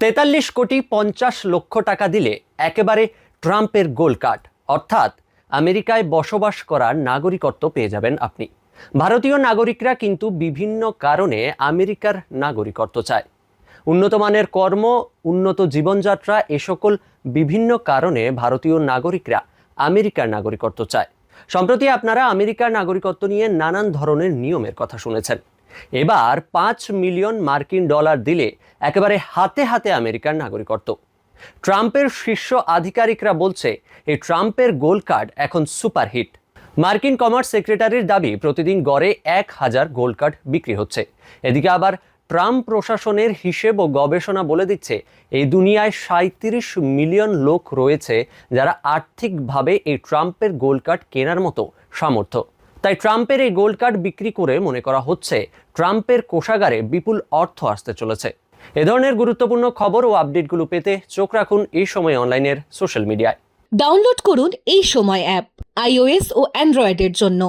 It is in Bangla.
43,50,00,000 টাকা দিলে একেবারে ট্রাম্পের গোল কার্ড, অর্থাৎ আমেরিকায় বসবাস করার নাগরিকত্ব পেয়ে যাবেন আপনি। ভারতীয় নাগরিকরা কিন্তু বিভিন্ন কারণে আমেরিকার নাগরিকত্ব চায়। উন্নত মানের কর্ম, উন্নত জীবনযাত্রা, এ সকল বিভিন্ন কারণে ভারতীয় নাগরিকরা আমেরিকার নাগরিকত্ব চায়। সম্প্রতি আপনারা আমেরিকার নাগরিকত্ব নিয়ে নানান ধরনের নিয়মের কথা শুনেছেন। এবার 5 মিলিয়ন মার্কিন ডলার দিলে একেবারে হাতে হাতে আমেরিকার নাগরিকত্ব। ট্রাম্পের শীর্ষ আধিকারিকরা বলছে এই ট্রাম্পের গোল কার্ড এখন সুপারহিট। মার্কিন কমার্স সেক্রেটারির দাবি প্রতিদিন গড়ে 1000 গোল্ড কার্ড বিক্রি হচ্ছে। এদিকে আবার ট্রাম্প প্রশাসনের হিসেব ও গবেষণা বলে দিচ্ছে এই দুনিয়ায় 37 মিলিয়ন লোক রয়েছে যারা আর্থিকভাবে এই ট্রাম্পের গোল্ড কার্ড কেনার মতো সামর্থ্য। তাই ট্রাম্পের এই গোল্ড কার্ড বিক্রি করে মনে করা হচ্ছে ট্রাম্পের কোষাগারে বিপুল অর্থ আসতে চলেছে। এ ধরনের গুরুত্বপূর্ণ খবর ও আপডেটগুলো পেতে চোখ রাখুন এই সময় অনলাইনের সোশ্যাল মিডিয়ায়। ডাউনলোড করুন এই সময় অ্যাপ iOS ও অ্যান্ড্রয়েডের জন্য।